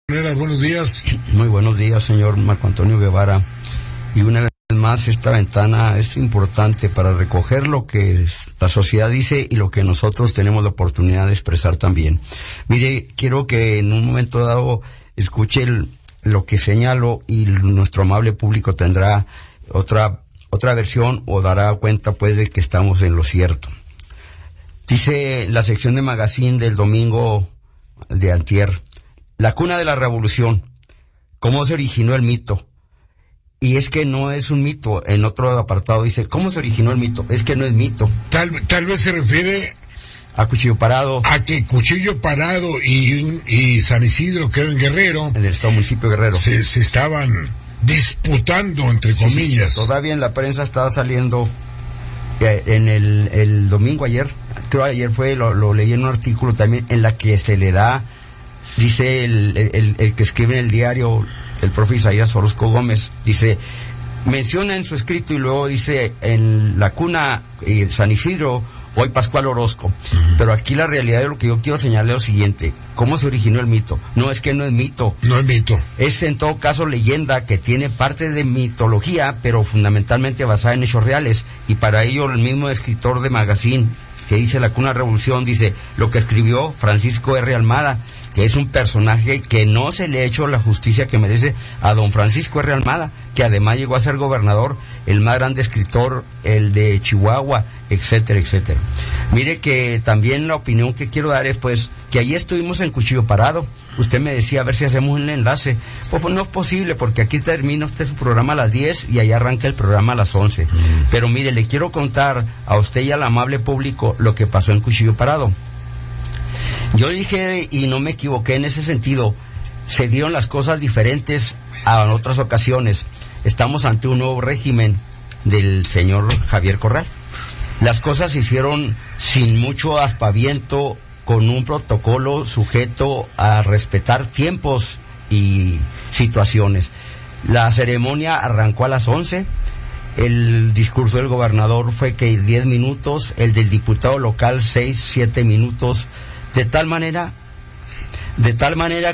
Buenos días. Muy buenos días, señor Marco Antonio Guevara. Y una vez más, esta ventana es importante para recoger lo que la sociedad dice y lo que nosotros tenemos la oportunidad de expresar también. Mire, quiero que en un momento dado escuche lo que señalo y nuestro amable público tendrá otra versión o dará cuenta pues de que estamos en lo cierto. Dice la sección de Magazine del domingo de antier: la cuna de la revolución, ¿cómo se originó el mito? Y es que no es un mito. En otro apartado dice, ¿cómo se originó el mito? Es que no es mito. Tal vez se refiere a Cuchillo Parado. A que Cuchillo Parado y San Isidro, que era en Guerrero, en el estado municipio de Guerrero, se estaban disputando, entre comillas. Sí, todavía en la prensa estaba saliendo, en el domingo ayer, creo ayer fue, lo leí en un artículo también, en la que se le da, dice el que escribe en el diario, el profe Isaías Orozco Gómez, dice, menciona en su escrito y luego dice, en la cuna San Isidro, hoy Pascual Orozco. Uh-huh. Pero aquí la realidad de lo que yo quiero señalar es lo siguiente: ¿cómo se originó el mito? No, es que no es mito. No es mito. Es en todo caso leyenda que tiene parte de mitología, pero fundamentalmente basada en hechos reales. Y para ello el mismo escritor de Magazine, que dice La Cuna Revolución, dice lo que escribió Francisco R. Almada, que es un personaje que no se le ha hecho la justicia que merece a don Francisco R. Almada, que además llegó a ser gobernador, el más grande escritor, el de Chihuahua, etcétera, etcétera. Mire que también la opinión que quiero dar es pues que allí estuvimos en Cuchillo Parado. Usted me decía a ver si hacemos un enlace. Pues no es posible porque aquí termina usted su programa a las 10 y allá arranca el programa a las 11. Pero mire, le quiero contar a usted y al amable público lo que pasó en Cuchillo Parado. Yo dije, y no me equivoqué en ese sentido, se dieron las cosas diferentes a otras ocasiones. Estamos ante un nuevo régimen del señor Javier Corral. Las cosas se hicieron sin mucho aspaviento, con un protocolo sujeto a respetar tiempos y situaciones. La ceremonia arrancó a las 11, el discurso del gobernador fue que 10 minutos, el del diputado local 6, 7 minutos, de tal manera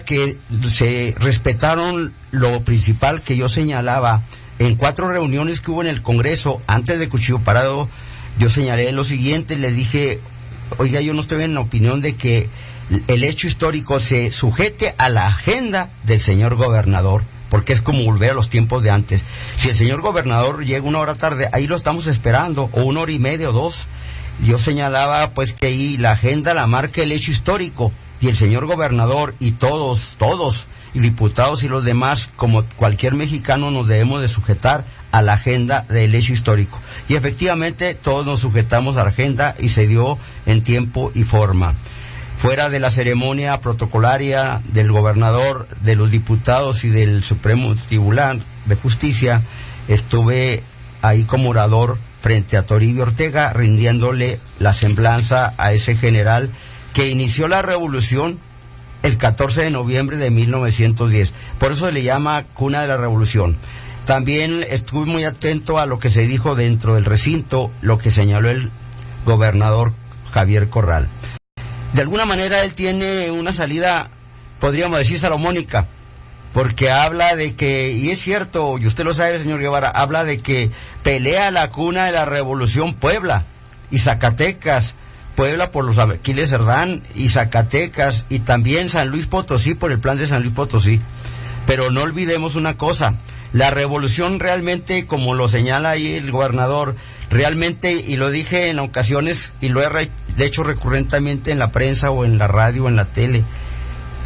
que se respetaron lo principal que yo señalaba. En 4 reuniones que hubo en el Congreso, antes de Cuchillo Parado, yo señalé lo siguiente, les dije, oiga, yo no estoy en la opinión de que el hecho histórico se sujete a la agenda del señor gobernador, porque es como volver a los tiempos de antes. Si el señor gobernador llega 1 hora tarde, ahí lo estamos esperando, o 1 hora y media o 2. Yo señalaba pues que ahí la agenda la marca el hecho histórico, y el señor gobernador y todos, y diputados y los demás, como cualquier mexicano, nos debemos de sujetar a la agenda del hecho histórico. Y efectivamente todos nos sujetamos a la agenda y se dio en tiempo y forma. Fuera de la ceremonia protocolaria del gobernador, de los diputados y del Supremo Tribunal de Justicia, estuve ahí como orador frente a Toribio Ortega, rindiéndole la semblanza a ese general que inició la revolución el 14 de noviembre de 1910. Por eso se le llama Cuna de la Revolución. También estuve muy atento a lo que se dijo dentro del recinto, lo que señaló el gobernador Javier Corral. De alguna manera él tiene una salida, podríamos decir, salomónica, porque habla de que, y es cierto, y usted lo sabe, señor Guevara, habla de que pelea la cuna de la Revolución Puebla y Zacatecas, Puebla por los Aquiles Cerdán y Zacatecas, y también San Luis Potosí por el plan de San Luis Potosí. Pero no olvidemos una cosa, la revolución realmente, como lo señala ahí el gobernador, realmente, y lo dije en ocasiones, y lo he hecho recurrentemente en la prensa o en la radio o en la tele,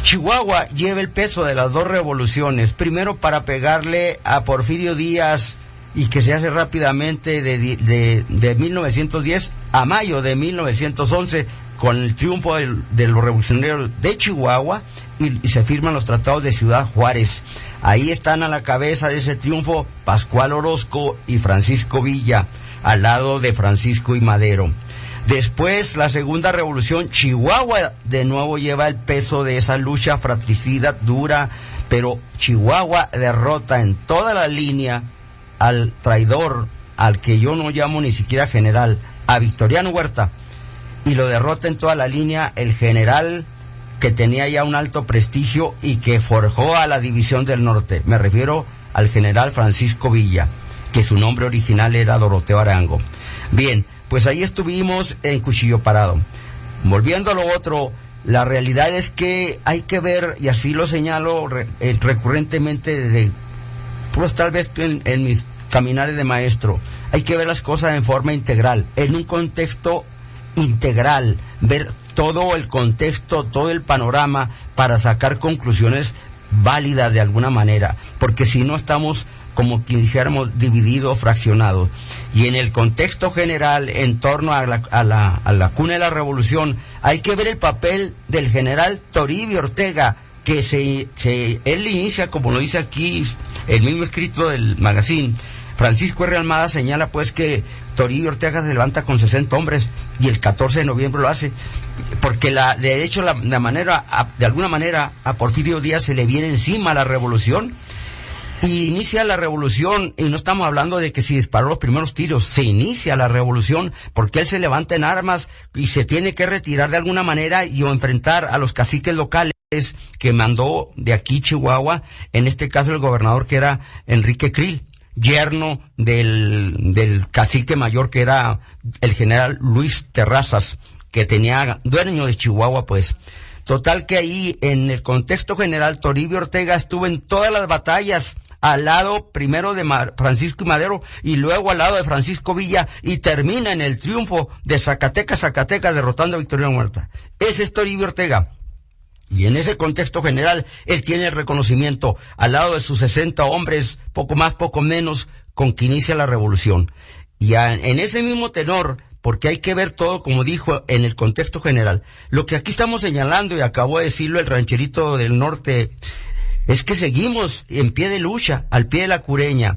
Chihuahua lleva el peso de las 2 revoluciones, primero para pegarle a Porfirio Díaz, y que se hace rápidamente de 1910 a mayo de 1911, con el triunfo de los revolucionarios de Chihuahua, y se firman los tratados de Ciudad Juárez. Ahí están a la cabeza de ese triunfo Pascual Orozco y Francisco Villa, al lado de Francisco y Madero. Después, la segunda revolución, Chihuahua de nuevo lleva el peso de esa lucha fratricida, dura, pero Chihuahua derrota en toda la línea al traidor, al que yo no llamo ni siquiera general, a Victoriano Huerta, y lo derrota en toda la línea el general que tenía ya un alto prestigio y que forjó a la División del Norte. Me refiero al general Francisco Villa, que su nombre original era Doroteo Arango. Bien, pues ahí estuvimos en Cuchillo Parado. Volviendo a lo otro, la realidad es que hay que ver, y así lo señalo recurrentemente desde, pues tal vez en mis caminares de maestro, hay que ver las cosas en forma integral, en un contexto integral, ver todo el contexto, todo el panorama para sacar conclusiones válidas de alguna manera, porque si no estamos, como que dijéramos, divididos, fraccionados. Y en el contexto general, en torno a la cuna de la revolución, hay que ver el papel del general Toribio Ortega, que él inicia, como lo dice aquí el mismo escrito del magazine. Francisco R. Almada señala pues que Toribio Ortega se levanta con 60 hombres y el 14 de noviembre lo hace, porque de hecho de alguna manera a Porfirio Díaz se le viene encima la revolución. Y inicia la revolución, y no estamos hablando de que si disparó los primeros tiros, se inicia la revolución porque él se levanta en armas y se tiene que retirar de alguna manera y o enfrentar a los caciques locales que mandó de aquí Chihuahua, en este caso el gobernador que era Enrique Krill, yerno del cacique mayor que era el general Luis Terrazas, que tenía dueño de Chihuahua pues. Total que ahí, en el contexto general, Toribio Ortega estuvo en todas las batallas, al lado primero de Francisco y Madero y luego al lado de Francisco Villa, y termina en el triunfo de Zacatecas, derrotando a Victoriano Huerta. Ese es Toribio Ortega. Y en ese contexto general, él tiene el reconocimiento al lado de sus 60 hombres, poco más, poco menos, con que inicia la revolución. Y en ese mismo tenor, porque hay que ver todo, como dijo, en el contexto general. Lo que aquí estamos señalando, y acabó de decirlo el rancherito del norte, es que seguimos en pie de lucha, al pie de la cureña.